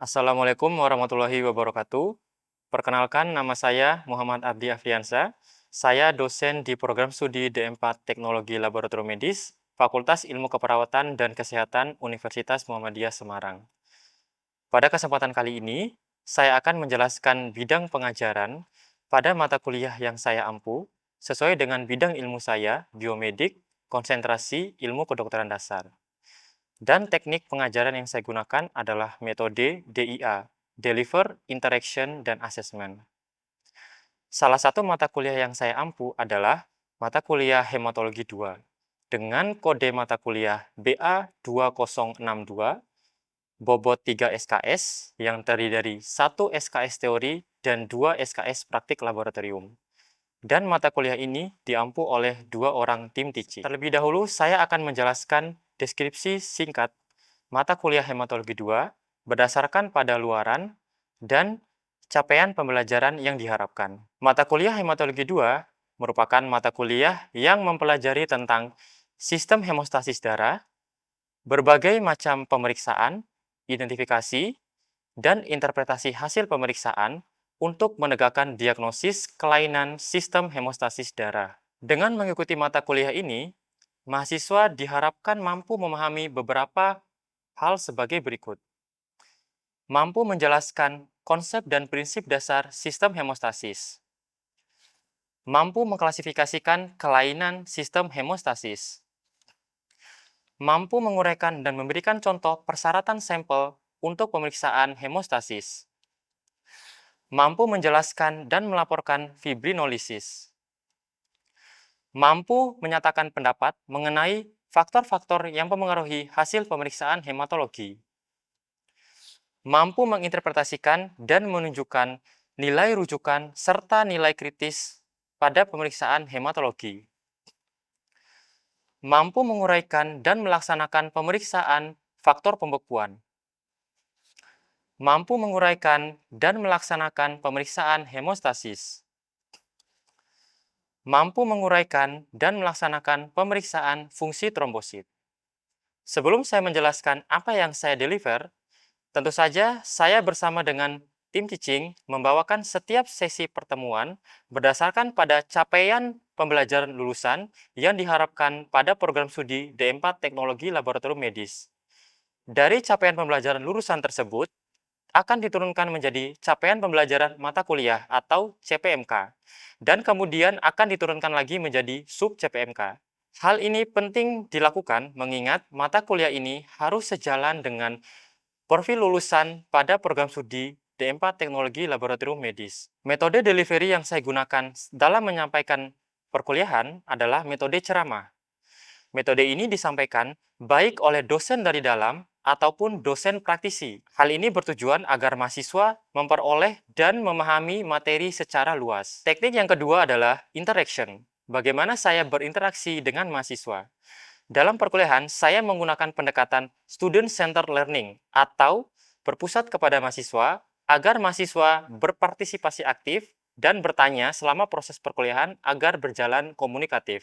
Assalamualaikum warahmatullahi wabarakatuh. Perkenalkan, nama saya Muhammad Abdi Afriansa. Saya dosen di program studi D4 Teknologi Laboratorium Medis, Fakultas Ilmu Keperawatan dan Kesehatan Universitas Muhammadiyah Semarang. Pada kesempatan kali ini, saya akan menjelaskan bidang pengajaran pada mata kuliah yang saya ampu, sesuai dengan bidang ilmu saya, biomedik, konsentrasi ilmu kedokteran dasar. Dan teknik pengajaran yang saya gunakan adalah metode DIA, Deliver, Interaction, dan Assessment. Salah satu mata kuliah yang saya ampu adalah mata kuliah Hematologi 2, dengan kode mata kuliah BA2062, bobot 3 SKS, yang terdiri dari 1 SKS teori dan 2 SKS praktik laboratorium. Dan mata kuliah ini diampu oleh 2 orang tim teaching. Terlebih dahulu, saya akan menjelaskan deskripsi singkat mata kuliah Hematologi 2 berdasarkan pada luaran dan capaian pembelajaran yang diharapkan. Mata kuliah Hematologi 2 merupakan mata kuliah yang mempelajari tentang sistem hemostasis darah, berbagai macam pemeriksaan, identifikasi, dan interpretasi hasil pemeriksaan untuk menegakkan diagnosis kelainan sistem hemostasis darah. Dengan mengikuti mata kuliah ini, mahasiswa diharapkan mampu memahami beberapa hal sebagai berikut. Mampu menjelaskan konsep dan prinsip dasar sistem hemostasis. Mampu mengklasifikasikan kelainan sistem hemostasis. Mampu menguraikan dan memberikan contoh persyaratan sampel untuk pemeriksaan hemostasis. Mampu menjelaskan dan melaporkan fibrinolisis. Mampu menyatakan pendapat mengenai faktor-faktor yang mempengaruhi hasil pemeriksaan hematologi. Mampu menginterpretasikan dan menunjukkan nilai rujukan serta nilai kritis pada pemeriksaan hematologi. Mampu menguraikan dan melaksanakan pemeriksaan faktor pembekuan. Mampu menguraikan dan melaksanakan pemeriksaan hemostasis. Mampu menguraikan dan melaksanakan pemeriksaan fungsi trombosit. Sebelum saya menjelaskan apa yang saya deliver, tentu saja saya bersama dengan tim teaching membawakan setiap sesi pertemuan berdasarkan pada capaian pembelajaran lulusan yang diharapkan pada program studi D4 Teknologi Laboratorium Medis. Dari capaian pembelajaran lulusan tersebut, akan diturunkan menjadi capaian pembelajaran mata kuliah atau CPMK, dan kemudian akan diturunkan lagi menjadi sub CPMK. Hal ini penting dilakukan mengingat mata kuliah ini harus sejalan dengan profil lulusan pada program studi D4 Teknologi Laboratorium Medis. Metode delivery yang saya gunakan dalam menyampaikan perkuliahan adalah metode ceramah. Metode ini disampaikan baik oleh dosen dari dalam ataupun dosen praktisi. Hal ini bertujuan agar mahasiswa memperoleh dan memahami materi secara luas. Teknik yang kedua adalah interaction. Bagaimana saya berinteraksi dengan mahasiswa? Dalam perkuliahan, saya menggunakan pendekatan student-centered learning atau berpusat kepada mahasiswa agar mahasiswa berpartisipasi aktif dan bertanya selama proses perkuliahan agar berjalan komunikatif.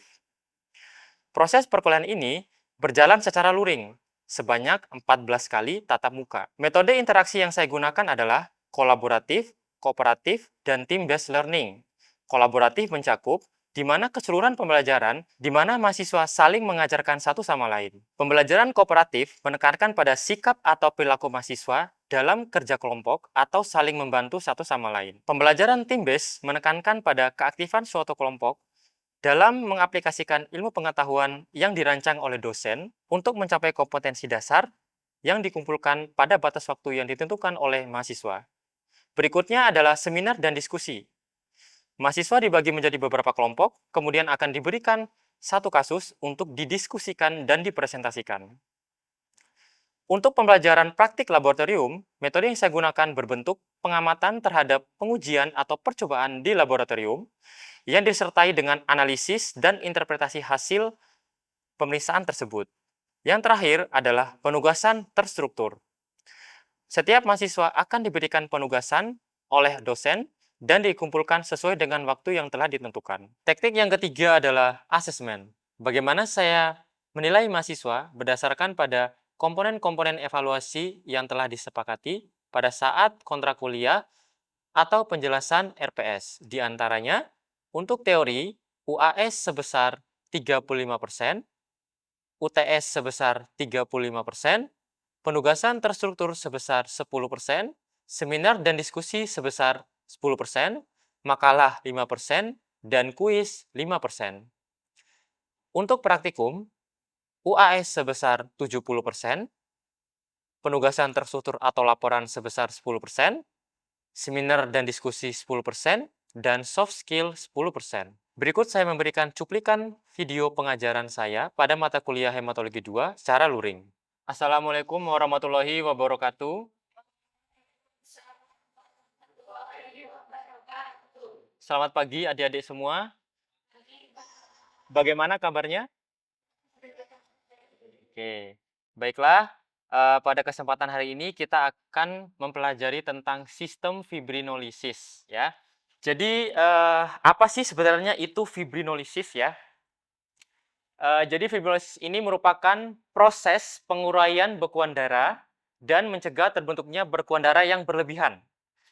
Proses perkuliahan ini berjalan secara luring, sebanyak 14 kali tatap muka. Metode interaksi yang saya gunakan adalah kolaboratif, kooperatif, dan team-based learning. Kolaboratif mencakup di mana keseluruhan pembelajaran, di mana mahasiswa saling mengajarkan satu sama lain. Pembelajaran kooperatif menekankan pada sikap atau perilaku mahasiswa dalam kerja kelompok atau saling membantu satu sama lain. Pembelajaran team-based menekankan pada keaktifan suatu kelompok dalam mengaplikasikan ilmu pengetahuan yang dirancang oleh dosen untuk mencapai kompetensi dasar yang dikumpulkan pada batas waktu yang ditentukan oleh mahasiswa. Berikutnya adalah seminar dan diskusi. Mahasiswa dibagi menjadi beberapa kelompok, kemudian akan diberikan satu kasus untuk didiskusikan dan dipresentasikan. Untuk pembelajaran praktik laboratorium, metode yang saya gunakan berbentuk pengamatan terhadap pengujian atau percobaan di laboratorium yang disertai dengan analisis dan interpretasi hasil pemeriksaan tersebut. Yang terakhir adalah penugasan terstruktur. Setiap mahasiswa akan diberikan penugasan oleh dosen dan dikumpulkan sesuai dengan waktu yang telah ditentukan. Teknik yang ketiga adalah asesmen. Bagaimana saya menilai mahasiswa berdasarkan pada komponen-komponen evaluasi yang telah disepakati pada saat kontrak kuliah atau penjelasan RPS. Di antaranya, untuk teori, UAS sebesar 35%, UTS sebesar 35%, penugasan terstruktur sebesar 10%, seminar dan diskusi sebesar 10%, makalah 5%, dan kuis 5%. Untuk praktikum, UAS sebesar 70%, penugasan terstruktur atau laporan sebesar 10%, seminar dan diskusi 10%, dan soft skill 10%. Berikut saya memberikan cuplikan video pengajaran saya pada mata kuliah Hematologi 2 secara luring. Assalamualaikum warahmatullahi wabarakatuh. Selamat pagi adik-adik semua. Bagaimana kabarnya? Oke, baiklah. Pada kesempatan hari ini kita akan mempelajari tentang sistem fibrinolisis, ya. Jadi apa sih sebenarnya itu fibrinolisis, ya? Jadi fibrinolisis ini merupakan proses penguraian bekuan darah dan mencegah terbentuknya bekuan darah yang berlebihan.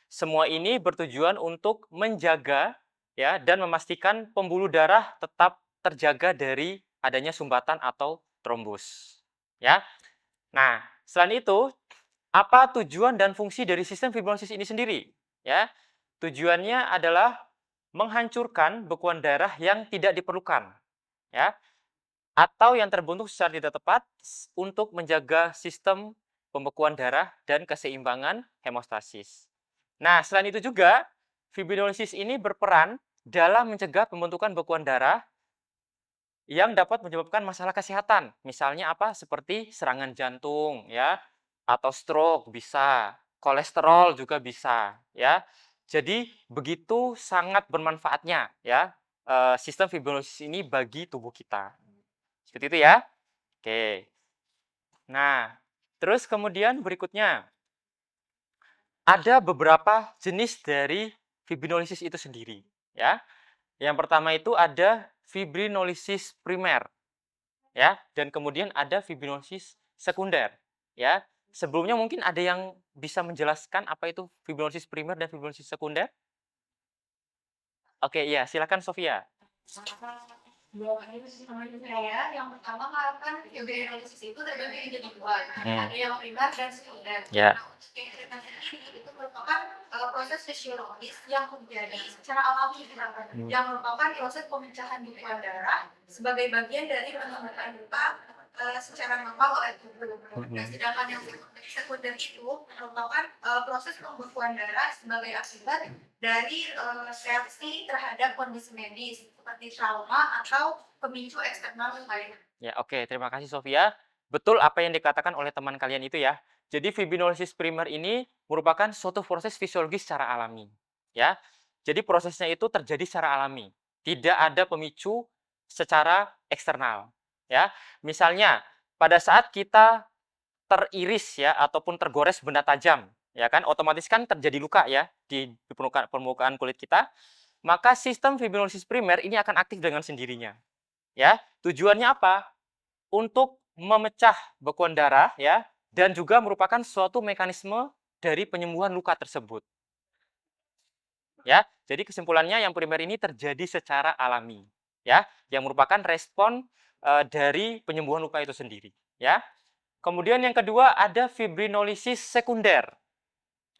Semua ini bertujuan untuk menjaga, ya, dan memastikan pembuluh darah tetap terjaga dari adanya sumbatan atau trombus, ya. Nah, selain itu, apa tujuan dan fungsi dari sistem fibrinolisis ini sendiri? Ya, tujuannya adalah menghancurkan bekuan darah yang tidak diperlukan, ya, atau yang terbentuk secara tidak tepat untuk menjaga sistem pembekuan darah dan keseimbangan hemostasis. Nah, selain itu juga, fibrinolisis ini berperan dalam mencegah pembentukan bekuan darah yang dapat menyebabkan masalah kesehatan. Misalnya apa? Seperti serangan jantung, ya, atau stroke bisa, kolesterol juga bisa, ya. Jadi begitu sangat bermanfaatnya, ya, sistem fibrinolisis ini bagi tubuh kita. Seperti itu ya. Oke. Nah, terus kemudian berikutnya ada beberapa jenis dari fibrinolisis itu sendiri, ya. Yang pertama itu ada fibrinolisis primer, ya, dan kemudian ada fibrinolisis sekunder, ya. Sebelumnya mungkin ada yang bisa menjelaskan apa itu fibrinolisis primer dan fibrinolisis sekunder? Oke, iya, silakan Sofia. Saya yang pertama kan fibrinolysis itu terbagi menjadi dua, ada yang primer dan sekunder. Ya. Nah, untuk yang primer ini itu merupakan proses fisiologis yang terjadi secara alami yang merupakan proses pemecahan bekuan darah sebagai bagian dari pembentukan luka secara normal oleh tubuh. Nah, sedangkan yang sekunder itu merupakan proses pembekuan darah sebagai akibat dari reaksi terhadap kondisi medis seperti trauma atau pemicu eksternal lain. Ya, oke. Terima kasih Sofia. Betul apa yang dikatakan oleh teman kalian itu ya. Jadi fibrinolisis primer ini merupakan suatu proses fisiologis secara alami, ya. Jadi prosesnya itu terjadi secara alami. Tidak ada pemicu secara eksternal, ya. Misalnya pada saat kita teriris ya ataupun tergores benda tajam, ya kan, otomatis kan terjadi luka ya di permukaan kulit kita, maka sistem fibrinolisis primer ini akan aktif dengan sendirinya. Ya, tujuannya apa? Untuk memecah bekuan darah ya dan juga merupakan suatu mekanisme dari penyembuhan luka tersebut. Ya, jadi kesimpulannya yang primer ini terjadi secara alami, ya, yang merupakan respon dari penyembuhan luka itu sendiri, ya. Kemudian yang kedua ada fibrinolisis sekunder.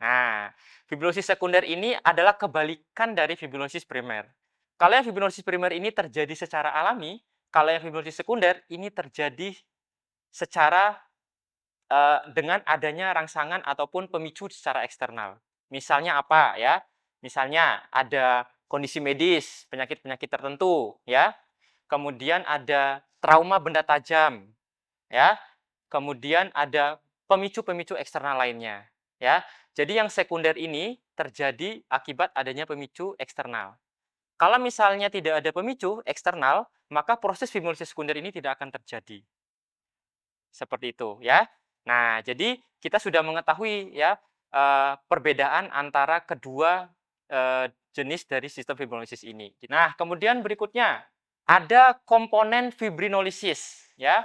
Nah, fibrinolisis sekunder ini adalah kebalikan dari fibrinolisis primer. Kalau yang fibrinolisis primer ini terjadi secara alami, kalau yang fibrinolisis sekunder ini terjadi secara dengan adanya rangsangan ataupun pemicu secara eksternal. Misalnya apa ya? Misalnya ada kondisi medis, penyakit-penyakit tertentu, ya. Kemudian ada trauma benda tajam, ya. Kemudian ada pemicu-pemicu eksternal lainnya, ya. Jadi yang sekunder ini terjadi akibat adanya pemicu eksternal. Kalau misalnya tidak ada pemicu eksternal, maka proses fibrinolisis sekunder ini tidak akan terjadi. Seperti itu, ya. Nah, jadi kita sudah mengetahui ya perbedaan antara kedua jenis dari sistem fibrinolisis ini. Nah, kemudian berikutnya ada komponen fibrinolisis, ya.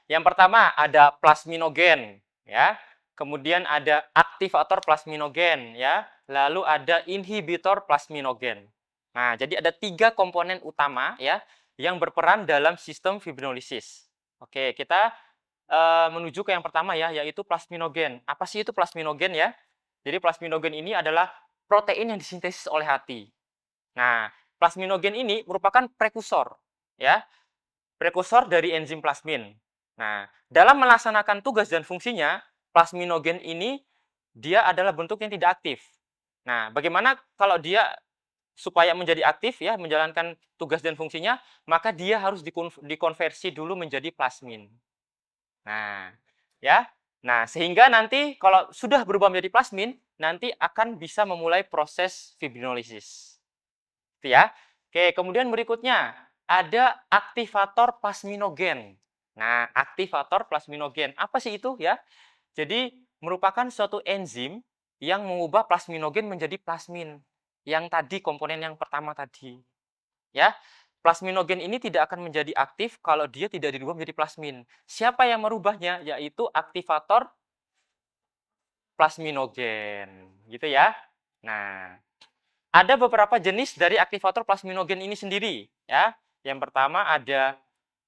Yang pertama ada plasminogen, ya. kemudian ada aktivator plasminogen ya, lalu ada inhibitor plasminogen. Nah, jadi ada 3 komponen utama ya yang berperan dalam sistem fibrinolisis. Oke, kita menuju ke yang pertama ya, yaitu plasminogen. Apa sih itu plasminogen ya? Jadi plasminogen ini adalah protein yang disintesis oleh hati. Nah, plasminogen ini merupakan prekursor ya, prekursor dari enzim plasmin. Nah, dalam melaksanakan tugas dan fungsinya, plasminogen ini dia adalah bentuk yang tidak aktif. Nah, bagaimana kalau dia supaya menjadi aktif ya, menjalankan tugas dan fungsinya, maka dia harus dikonversi dulu menjadi plasmin. Nah, ya. Nah, sehingga nanti kalau sudah berubah menjadi plasmin, nanti akan bisa memulai proses fibrinolisis. Itu ya. Oke, kemudian berikutnya ada aktivator plasminogen. Nah, aktivator plasminogen. Apa sih itu ya? Jadi merupakan suatu enzim yang mengubah plasminogen menjadi plasmin. Yang tadi komponen yang pertama tadi. Ya. Plasminogen ini tidak akan menjadi aktif kalau dia tidak dirubah menjadi plasmin. Siapa yang merubahnya? Yaitu aktivator plasminogen. Gitu ya. Nah, ada beberapa jenis dari aktivator plasminogen ini sendiri, ya. Yang pertama ada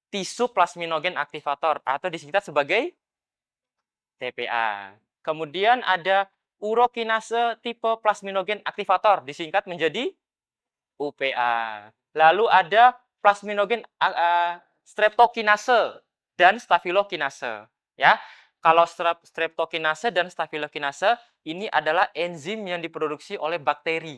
tisu plasminogen aktivator atau disingkat sebagai TPA. Kemudian ada urokinase tipe plasminogen aktivator, disingkat menjadi UPA. Lalu ada plasminogen streptokinase dan staphylokinase, ya. Kalau streptokinase dan staphylokinase ini adalah enzim yang diproduksi oleh bakteri.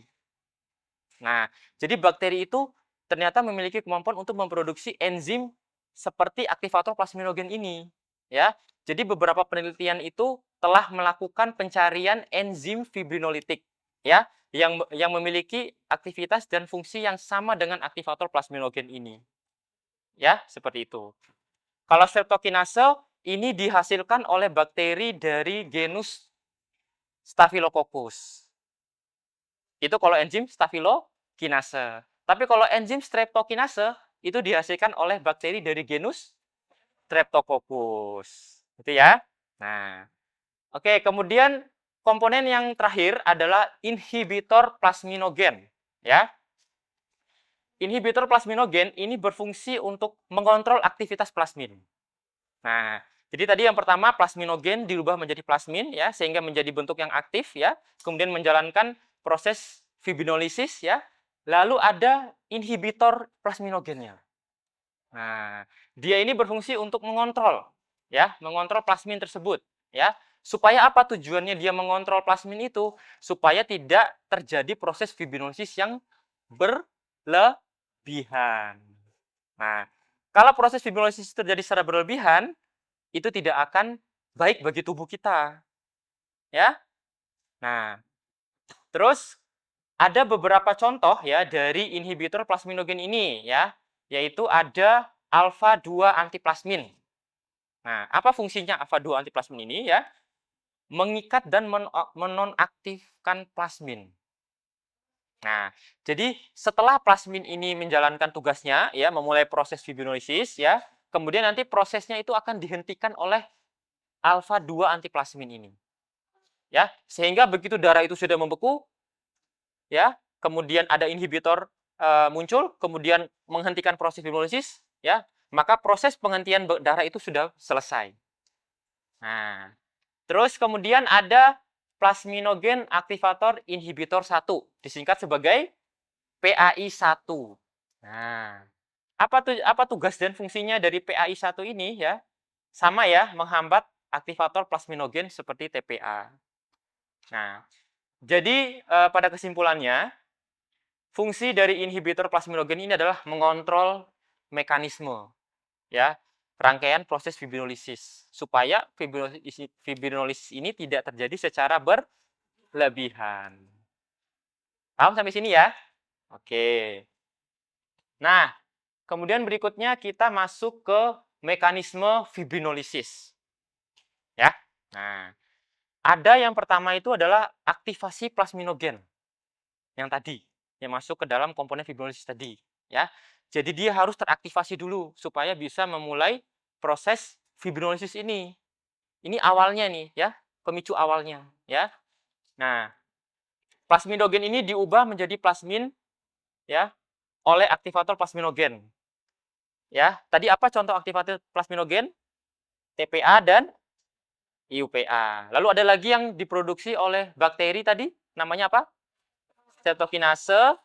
Nah, jadi bakteri itu ternyata memiliki kemampuan untuk memproduksi enzim seperti aktivator plasminogen ini, ya. Jadi beberapa penelitian itu telah melakukan pencarian enzim fibrinolitik, ya, yang memiliki aktivitas dan fungsi yang sama dengan aktivator plasminogen ini. Ya, seperti itu. Kalau streptokinase ini dihasilkan oleh bakteri dari genus Staphylococcus. Itu kalau enzim staphylokinase. Tapi kalau enzim streptokinase itu dihasilkan oleh bakteri dari genus Streptococcus. Gitu ya. Nah, oke, kemudian komponen yang terakhir adalah inhibitor plasminogen, ya. Inhibitor plasminogen ini berfungsi untuk mengontrol aktivitas plasmin. Nah, jadi tadi yang pertama plasminogen dirubah menjadi plasmin ya, sehingga menjadi bentuk yang aktif ya, kemudian menjalankan proses fibrinolisis ya. Lalu ada inhibitor plasminogennya. Nah, dia ini berfungsi untuk mengontrol ya, mengontrol plasmin tersebut ya. Supaya apa tujuannya dia mengontrol plasmin itu? Supaya tidak terjadi proses fibrinolisis yang berlebihan. Nah, kalau proses fibrinolisis terjadi secara berlebihan, itu tidak akan baik bagi tubuh kita. Ya. Nah, terus ada beberapa contoh ya dari inhibitor plasminogen ini ya, yaitu ada alfa 2 antiplasmin. Nah, apa fungsinya alfa 2 antiplasmin ini ya? Mengikat dan menonaktifkan plasmin. Nah, jadi setelah plasmin ini menjalankan tugasnya ya, memulai proses fibrinolisis ya, kemudian nanti prosesnya itu akan dihentikan oleh alfa 2 antiplasmin ini. Ya, sehingga begitu darah itu sudah membeku ya, kemudian ada inhibitor muncul, kemudian menghentikan proses fibrinolisis ya, maka proses penghentian darah itu sudah selesai. Nah, terus kemudian ada plasminogen aktivator inhibitor 1, disingkat sebagai PAI-1. Nah, apa tugas dan fungsinya dari PAI-1 ini ya? Sama ya, menghambat aktivator plasminogen seperti TPA. Nah, jadi pada kesimpulannya, fungsi dari inhibitor plasminogen ini adalah mengontrol mekanisme ya, rangkaian proses fibrinolisis supaya fibrinolisis ini tidak terjadi secara berlebihan. Paham sampai sini ya? Oke. Nah, kemudian berikutnya kita masuk ke mekanisme fibrinolisis. Ya. Nah, ada yang pertama itu adalah aktivasi plasminogen. Yang tadi, yang masuk ke dalam komponen fibrinolisis tadi, ya. Jadi dia harus teraktivasi dulu supaya bisa memulai proses fibrinolisis ini. Ini awalnya nih, ya. pemicu awalnya, ya. Nah, plasminogen ini diubah menjadi plasmin, ya, oleh aktivator plasminogen. Ya, tadi apa contoh aktivator plasminogen? TPA dan IUPA. Lalu ada lagi yang diproduksi oleh bakteri tadi, namanya apa? Streptokinase,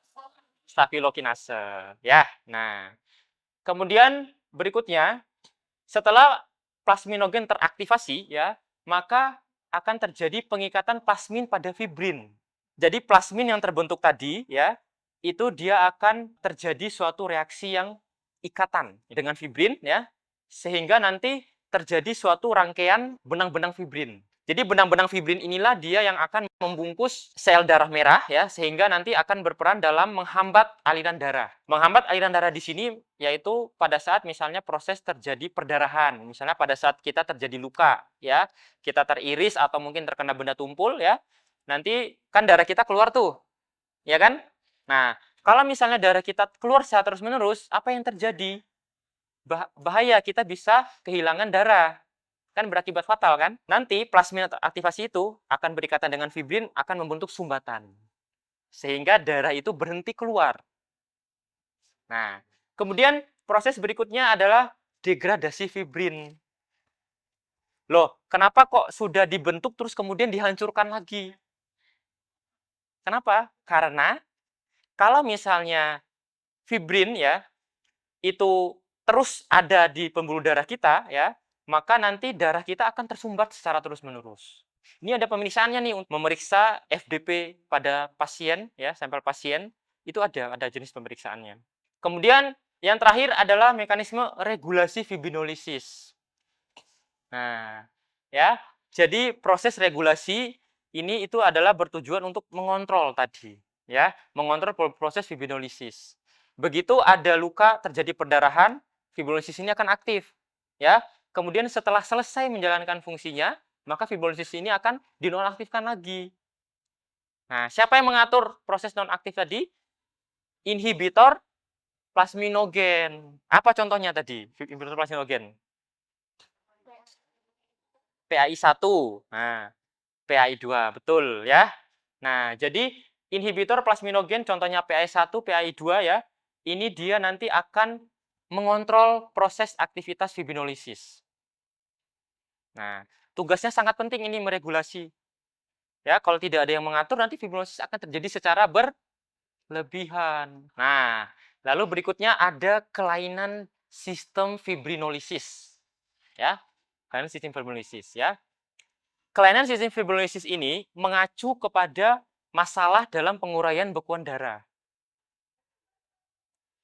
staphylokinase. Ya, nah. Kemudian berikutnya, setelah plasminogen teraktivasi, ya, maka akan terjadi pengikatan plasmin pada fibrin. Jadi plasmin yang terbentuk tadi, ya, itu dia akan terjadi suatu reaksi yang ikatan dengan fibrin, ya, sehingga nanti terjadi suatu rangkaian benang-benang fibrin. Jadi benang-benang fibrin inilah dia yang akan membungkus sel darah merah, ya, sehingga nanti akan berperan dalam menghambat aliran darah. Menghambat aliran darah di sini yaitu pada saat misalnya proses terjadi perdarahan, misalnya pada saat kita terjadi luka, ya, kita teriris atau mungkin terkena benda tumpul, ya, nanti kan darah kita keluar tuh, ya kan? Nah, kalau misalnya darah kita keluar secara terus-menerus, apa yang terjadi? Bahaya, kita bisa kehilangan darah. Kan berakibat fatal kan? Nanti plasmin aktivasi itu akan berikatan dengan fibrin, akan membentuk sumbatan. Sehingga darah itu berhenti keluar. Nah, kemudian proses berikutnya adalah degradasi fibrin. Loh, kenapa kok sudah dibentuk terus kemudian dihancurkan lagi? Kenapa? Karena kalau misalnya fibrin, ya, itu terus ada di pembuluh darah kita, ya, maka nanti darah kita akan tersumbat secara terus-menerus. Ini ada pemeriksaannya nih untuk memeriksa FDP pada pasien, ya, sampel pasien, itu ada jenis pemeriksaannya. Kemudian yang terakhir adalah mekanisme regulasi fibrinolisis. Nah, ya, jadi proses regulasi ini itu adalah bertujuan untuk mengontrol tadi, ya, mengontrol proses fibrinolisis. Begitu ada luka terjadi perdarahan, fibrinolisis ini akan aktif, ya. Kemudian setelah selesai menjalankan fungsinya, maka fibrinolisis ini akan dinonaktifkan lagi. Nah, siapa yang mengatur proses nonaktif tadi? Inhibitor plasminogen. Apa contohnya tadi? Inhibitor plasminogen. PAI-1. Nah, PAI-2, betul ya. Nah, jadi inhibitor plasminogen contohnya PAI-1, PAI-2 ya. Ini dia nanti akan mengontrol proses aktivitas fibrinolisis. Nah, tugasnya sangat penting ini meregulasi. Ya, kalau tidak ada yang mengatur nanti fibrinolisis akan terjadi secara berlebihan. Nah, lalu berikutnya ada kelainan sistem fibrinolisis. Ya, kelainan sistem fibrinolisis ya. Kelainan sistem fibrinolisis ini mengacu kepada masalah dalam penguraian bekuan darah.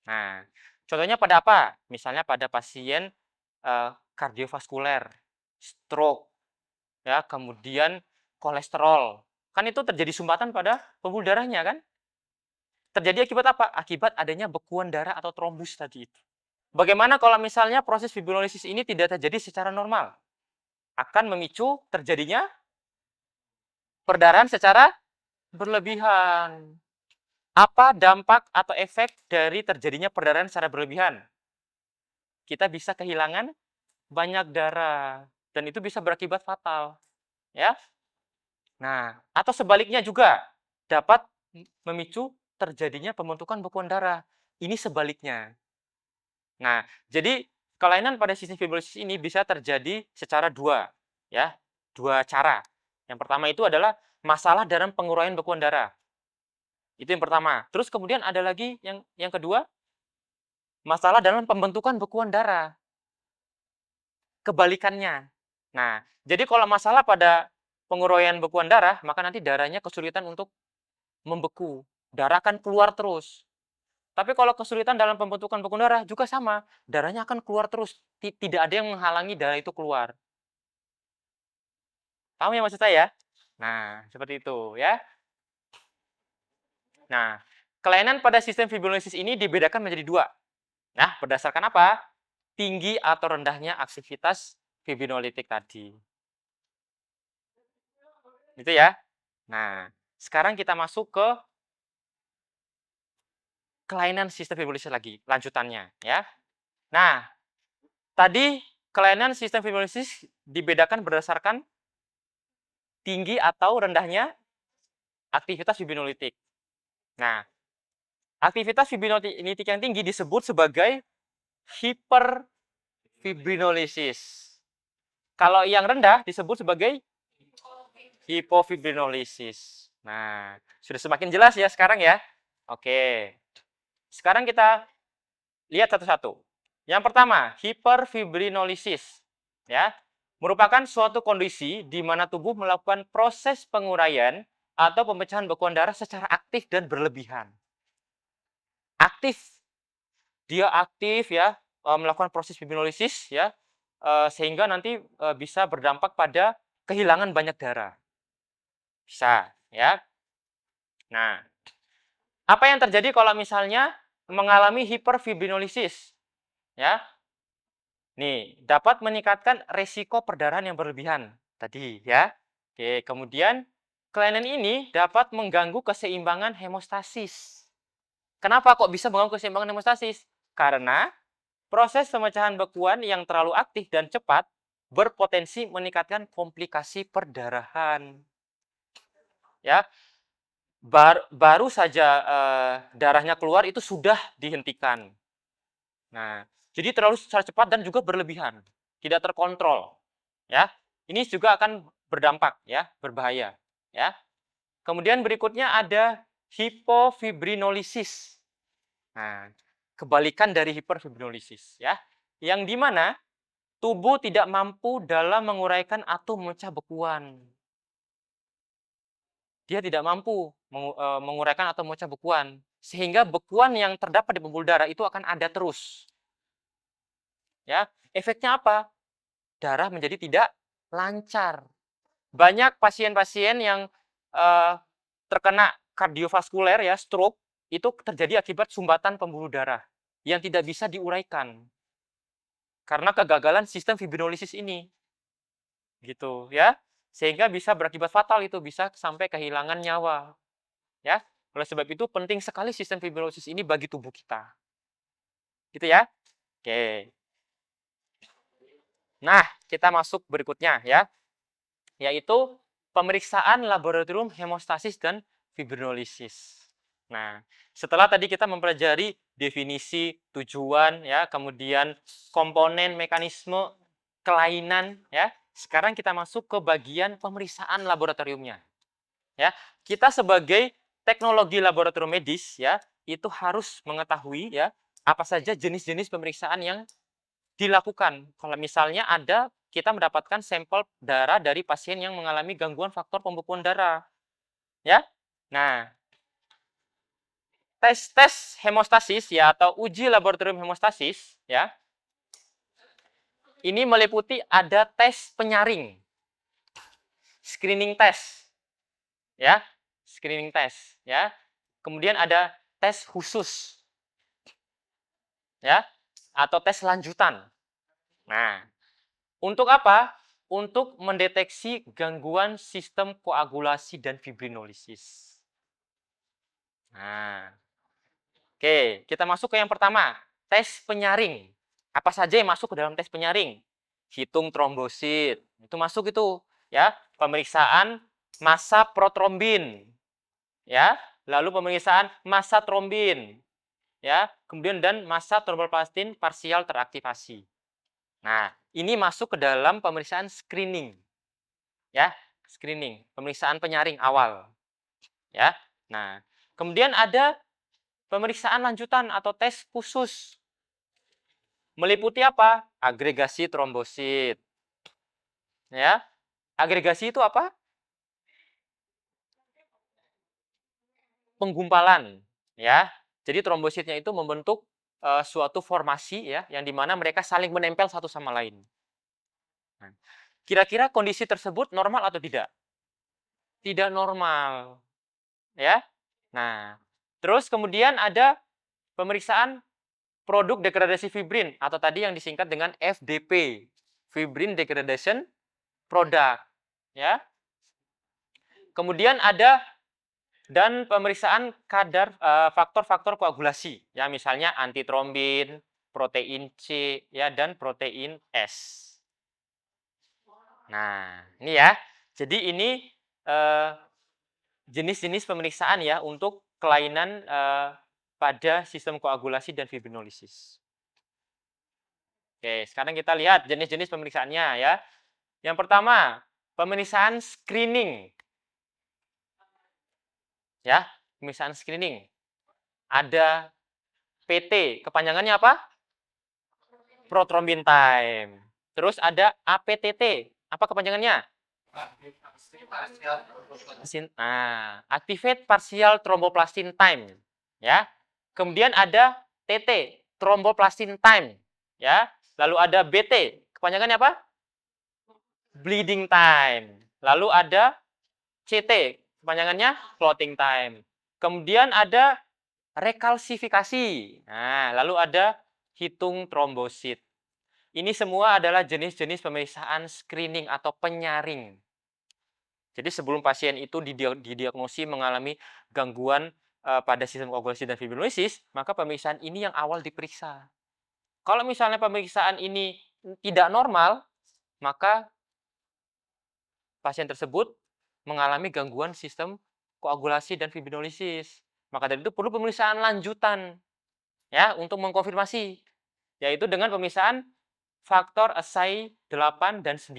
Nah, contohnya pada apa? Misalnya pada pasien kardiovaskuler, stroke, ya, kemudian kolesterol. Kan itu terjadi sumbatan pada pembuluh darahnya kan? Terjadi akibat apa? Akibat adanya bekuan darah atau trombus tadi itu. Bagaimana kalau misalnya proses fibrinolisis ini tidak terjadi secara normal? Akan memicu terjadinya perdarahan secara berlebihan. Apa dampak atau efek dari terjadinya perdarahan secara berlebihan? Kita bisa kehilangan banyak darah dan itu bisa berakibat fatal, ya. Nah, atau sebaliknya juga dapat memicu terjadinya pembentukan bekuan darah. Ini sebaliknya. Nah, jadi kelainan pada sistem fibrosis ini bisa terjadi secara dua cara. Yang pertama itu adalah masalah dalam penguraian bekuan darah. Itu yang pertama. Terus kemudian ada lagi yang kedua, masalah dalam pembentukan bekuan darah. Kebalikannya. Nah, jadi kalau masalah pada penguraian bekuan darah, maka nanti darahnya kesulitan untuk membeku. Darah akan keluar terus. Tapi kalau kesulitan dalam pembentukan bekuan darah juga sama, darahnya akan keluar terus. Tidak ada yang menghalangi darah itu keluar. Paham ya maksud saya? Nah, seperti itu ya. Nah, kelainan pada sistem fibrinolisis ini dibedakan menjadi dua. Nah, berdasarkan apa? Tinggi atau rendahnya aktivitas fibrinolitik tadi. Itu ya. Nah, sekarang kita masuk ke kelainan sistem fibrinolisis lagi, lanjutannya ya. Nah, tadi kelainan sistem fibrinolisis dibedakan berdasarkan tinggi atau rendahnya aktivitas fibrinolitik. Nah, aktivitas fibrinolitik yang tinggi disebut sebagai hiperfibrinolisis. Kalau yang rendah disebut sebagai hipofibrinolisis. Nah, sudah semakin jelas ya sekarang ya. Oke. Sekarang kita lihat satu-satu. Yang pertama, hiperfibrinolisis. Ya, merupakan suatu kondisi di mana tubuh melakukan proses penguraian atau pemecahan bekuan darah secara aktif dan berlebihan. Aktif. Dia aktif ya, melakukan proses fibrinolisis ya, sehingga nanti bisa berdampak pada kehilangan banyak darah. Bisa, ya. Nah, apa yang terjadi kalau misalnya mengalami hiperfibrinolisis? Ya. Nih, dapat meningkatkan resiko perdarahan yang berlebihan tadi ya. Oke, kemudian kelainan ini dapat mengganggu keseimbangan hemostasis. Kenapa kok bisa mengganggu keseimbangan hemostasis? Karena proses pemecahan bekuan yang terlalu aktif dan cepat berpotensi meningkatkan komplikasi perdarahan. Ya, baru saja darahnya keluar itu sudah dihentikan. Nah, jadi terlalu secara cepat dan juga berlebihan, tidak terkontrol. Ya, ini juga akan berdampak ya, berbahaya. Ya. Kemudian berikutnya ada hipofibrinolisis. Nah, kebalikan dari hiperfibrinolisis ya, yang di mana tubuh tidak mampu dalam menguraikan atau memecah bekuan. Dia tidak mampu menguraikan atau memecah bekuan, sehingga bekuan yang terdapat di pembuluh darah itu akan ada terus. Ya, efeknya apa? Darah menjadi tidak lancar. Banyak pasien-pasien yang terkena kardiovaskuler ya, stroke, itu terjadi akibat sumbatan pembuluh darah yang tidak bisa diuraikan karena kegagalan sistem fibrinolisis ini. Gitu ya. Sehingga bisa berakibat fatal, itu bisa sampai kehilangan nyawa. Ya. Oleh sebab itu penting sekali sistem fibrinolisis ini bagi tubuh kita. Gitu ya. Oke. Nah, kita masuk berikutnya ya, yaitu pemeriksaan laboratorium hemostasis dan fibrinolisis. Nah, setelah tadi kita mempelajari definisi, tujuan ya, kemudian komponen, mekanisme, kelainan ya, sekarang kita masuk ke bagian pemeriksaan laboratoriumnya. Ya, kita sebagai teknologi laboratorium medis ya, itu harus mengetahui ya, apa saja jenis-jenis pemeriksaan yang dilakukan. Kalau misalnya kita mendapatkan sampel darah dari pasien yang mengalami gangguan faktor pembekuan darah. Ya. Nah, tes-tes hemostasis ya, atau uji laboratorium hemostasis ya, ini meliputi ada tes penyaring, screening test ya, screening test ya. Kemudian ada tes khusus ya, atau tes lanjutan. Nah, untuk apa? Untuk mendeteksi gangguan sistem koagulasi dan fibrinolisis. Nah, oke, kita masuk ke yang pertama, tes penyaring. Apa saja yang masuk ke dalam tes penyaring? Hitung trombosit, itu masuk itu, ya. Pemeriksaan massa protrombin, ya. Lalu pemeriksaan massa trombin, ya. Kemudian dan massa tromboplastin parsial teraktivasi. Nah, ini masuk ke dalam pemeriksaan screening. Ya, screening, pemeriksaan penyaring awal. Ya. Nah, kemudian ada pemeriksaan lanjutan atau tes khusus. Meliputi apa? Agregasi trombosit. Ya. Agregasi itu apa? Penggumpalan, ya. Jadi trombositnya itu membentuk suatu formasi ya, yang dimana mereka saling menempel satu sama lain. Nah, kira-kira kondisi tersebut normal atau tidak? Tidak normal, ya. Nah, terus kemudian ada pemeriksaan produk degradasi fibrin atau tadi yang disingkat dengan FDP, fibrin degradation product, ya. Kemudian ada dan pemeriksaan kadar faktor-faktor koagulasi, ya, misalnya antitrombin, protein C, ya, dan protein S. Nah, ini ya. Jadi ini jenis-jenis pemeriksaan ya untuk kelainan pada sistem koagulasi dan fibrinolisis. Oke, sekarang kita lihat jenis-jenis pemeriksaannya ya. Yang pertama, pemeriksaan screening. Ya, pemeriksaan screening. Ada PT, kepanjangannya apa? Prothrombin time. Terus ada APTT, apa kepanjangannya? Activate partial thromboplastin time, ya. Kemudian ada TT, thromboplastin time, ya. Lalu ada BT, kepanjangannya apa? Bleeding time. Lalu ada CT, kepanjangannya clotting time. Kemudian ada rekalsifikasi. Nah, lalu ada hitung trombosit. Ini semua adalah jenis-jenis pemeriksaan screening atau penyaring. Jadi sebelum pasien itu didiagnosis mengalami gangguan pada sistem koagulasi dan fibrinolisis, maka pemeriksaan ini yang awal diperiksa. Kalau misalnya pemeriksaan ini tidak normal, maka pasien tersebut mengalami gangguan sistem koagulasi dan fibrinolisis. Maka dari itu perlu pemeriksaan lanjutan ya untuk mengkonfirmasi, yaitu dengan pemeriksaan faktor Assay 8 dan 9.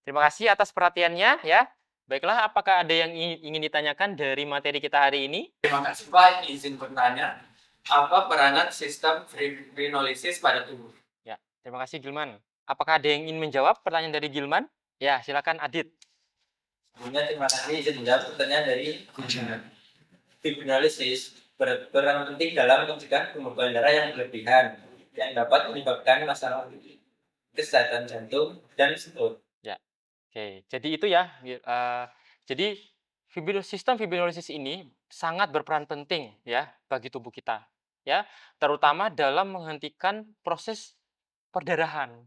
Terima kasih atas perhatiannya ya. Baiklah, apakah ada yang ingin ditanyakan dari materi kita hari ini? Terima kasih Pak, izin bertanya. Apa peranan sistem fibrinolisis pada tubuh? Ya, terima kasih Gilman. Apakah ada yang ingin menjawab pertanyaan dari Gilman? Ya, silakan Adit. Sebelumnya terima kasih izin menjawab pertanyaan dari fibrinolisis berperan penting dalam mencegah pembekuan darah yang berlebihan yang dapat menyebabkan masalah kesehatan jantung dan stroke. Ya, oke. Jadi itu ya. Jadi sistem fibrinolisis ini sangat berperan penting ya bagi tubuh kita, ya, terutama dalam menghentikan proses perdarahan,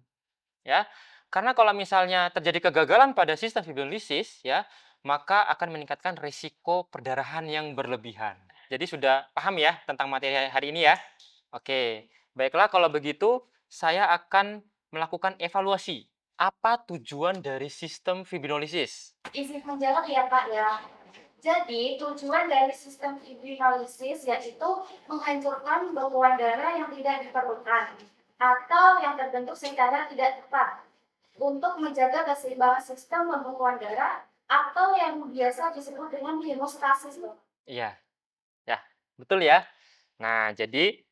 ya. Karena kalau misalnya terjadi kegagalan pada sistem fibrinolisis, ya, maka akan meningkatkan risiko perdarahan yang berlebihan. Jadi sudah paham ya tentang materi hari ini ya? Oke, baiklah kalau begitu saya akan melakukan evaluasi. Apa tujuan dari sistem fibrinolisis? Izin menjawab ya Pak ya. Jadi tujuan dari sistem fibrinolisis yaitu menghancurkan bekuan darah yang tidak diperlukan atau yang terbentuk secara tidak tepat untuk menjaga keseimbangan sistem pembekuan darah atau yang biasa disebut dengan hemostasis. Iya, ya, betul ya. Nah, jadi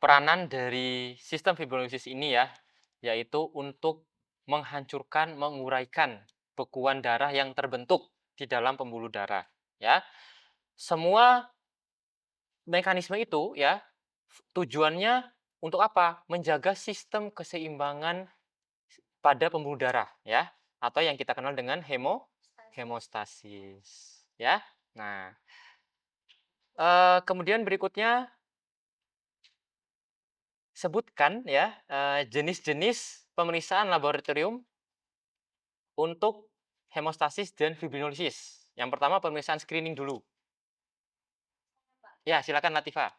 peranan dari sistem fibrinolisis ini ya, yaitu untuk menghancurkan, menguraikan bekuan darah yang terbentuk di dalam pembuluh darah, ya. Semua mekanisme itu ya, tujuannya untuk apa? Menjaga sistem keseimbangan pada pembuluh darah ya, atau yang kita kenal dengan hemostasis, ya. Nah, kemudian berikutnya sebutkan ya, jenis-jenis pemeriksaan laboratorium untuk hemostasis dan fibrinolisis. Yang pertama pemeriksaan screening dulu. Ya, silakan Latifah.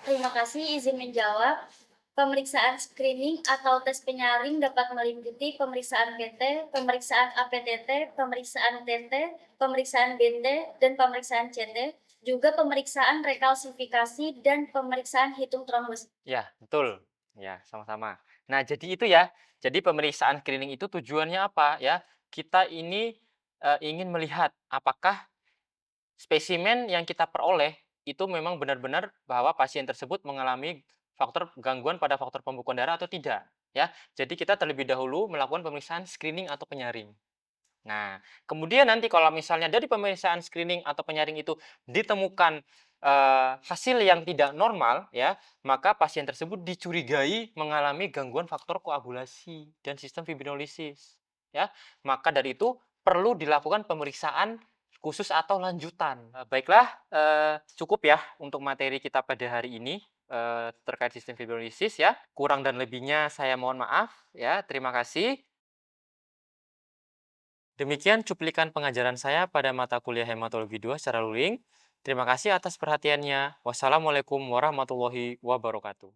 Terima kasih, izin menjawab. Pemeriksaan screening atau tes penyaring dapat meliputi pemeriksaan PT, pemeriksaan APTT, pemeriksaan TT, pemeriksaan BT, dan pemeriksaan CT, juga pemeriksaan rekalsifikasi dan pemeriksaan hitung trombosit. Ya, betul. Ya, sama-sama. Nah, jadi itu ya. Jadi pemeriksaan screening itu tujuannya apa ya? Kita ini ingin melihat apakah spesimen yang kita peroleh itu memang benar-benar bahwa pasien tersebut mengalami gangguan pada faktor pembekuan darah atau tidak, ya. Jadi kita terlebih dahulu melakukan pemeriksaan screening atau penyaring. Nah, kemudian nanti kalau misalnya dari pemeriksaan screening atau penyaring itu ditemukan hasil yang tidak normal, ya, maka pasien tersebut dicurigai mengalami gangguan faktor koagulasi dan sistem fibrinolisis, ya. Maka dari itu perlu dilakukan pemeriksaan khusus atau lanjutan. Baiklah, cukup ya untuk materi kita pada hari ini terkait sistem fibrinolisis ya. Kurang dan lebihnya saya mohon maaf ya. Terima kasih. Demikian cuplikan pengajaran saya pada mata kuliah Hematologi 2 secara luring. Terima kasih atas perhatiannya. Wassalamualaikum warahmatullahi wabarakatuh.